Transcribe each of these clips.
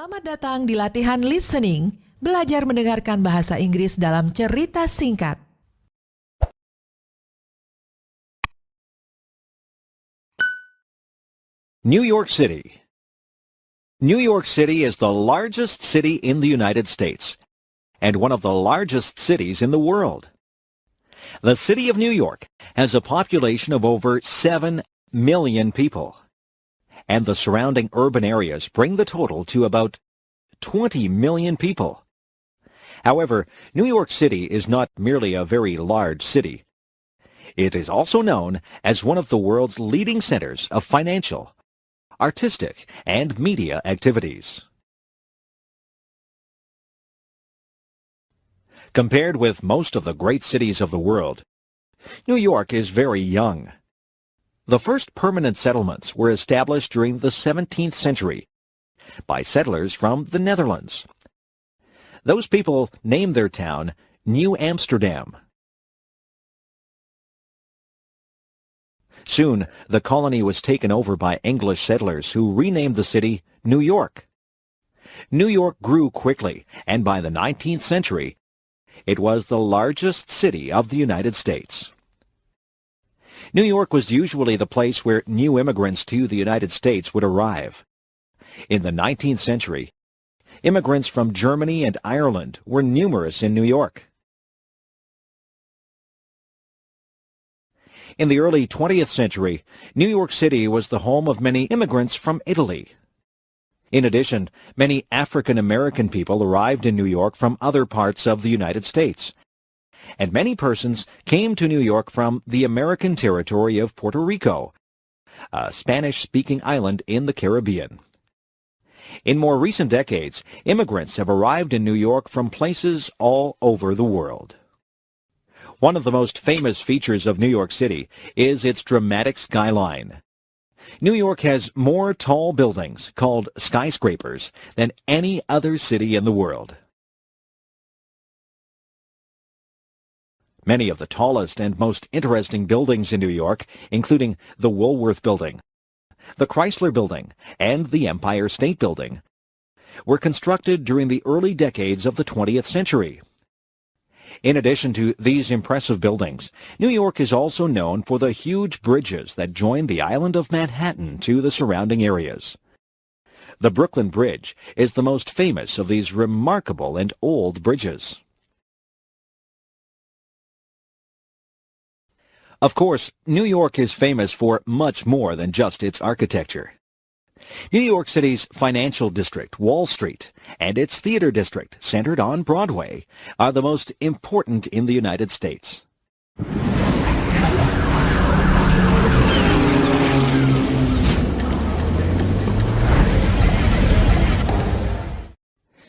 Selamat datang di latihan listening, belajar mendengarkan bahasa Inggris dalam cerita singkat. New York City. New York City is the largest city in the United States and one of the largest cities in the world. The city of New York has a population of over 7 million people, and the surrounding urban areas bring the total to about 20 million people. However, New York City is not merely a very large city. It is also known as one of the world's leading centers of financial, artistic, and media activities. Compared with most of the great cities of the world, New York is very young. The first permanent settlements were established during the 17th century by settlers from the Netherlands. Those people named their town New Amsterdam. Soon, the colony was taken over by English settlers who renamed the city New York. New York grew quickly, and by the 19th century, it was the largest city of the United States. New York was usually the place where new immigrants to the United States would arrive. In the 19th century, immigrants from Germany and Ireland were numerous in New York. In the early 20th century, New York City was the home of many immigrants from Italy. In addition, many African American people arrived in New York from other parts of the United States, and many persons came to New York from the American territory of Puerto Rico, a Spanish-speaking island in the Caribbean. In more recent decades, immigrants have arrived in New York from places all over the world. One of the most famous features of New York City is its dramatic skyline. New York has more tall buildings, called skyscrapers, than any other city in the world. Many of the tallest and most interesting buildings in New York, including the Woolworth Building, the Chrysler Building, and the Empire State Building, were constructed during the early decades of the 20th century. In addition to these impressive buildings, New York is also known for the huge bridges that join the island of Manhattan to the surrounding areas. The Brooklyn Bridge is the most famous of these remarkable and old bridges. Of course, New York is famous for much more than just its architecture. New York City's financial district, Wall Street, and its theater district, centered on Broadway, are the most important in the United States.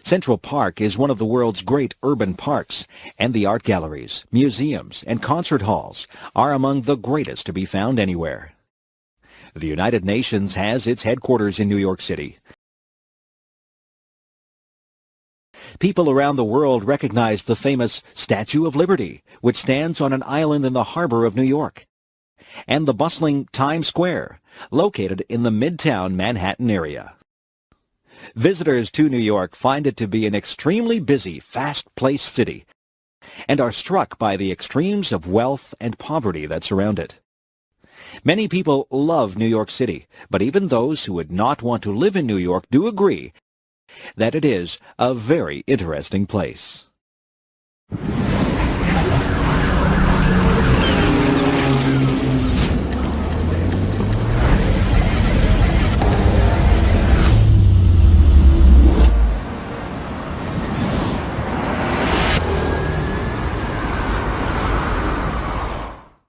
Central Park is one of the world's great urban parks, and the art galleries, museums, and concert halls are among the greatest to be found anywhere. The United Nations has its headquarters in New York City. People around the world recognize the famous Statue of Liberty, which stands on an island in the harbor of New York, and the bustling Times Square, located in the Midtown Manhattan area. Visitors to New York find it to be an extremely busy, fast-paced city, and are struck by the extremes of wealth and poverty that surround it. Many people love New York City, but even those who would not want to live in New York do agree that it is a very interesting place.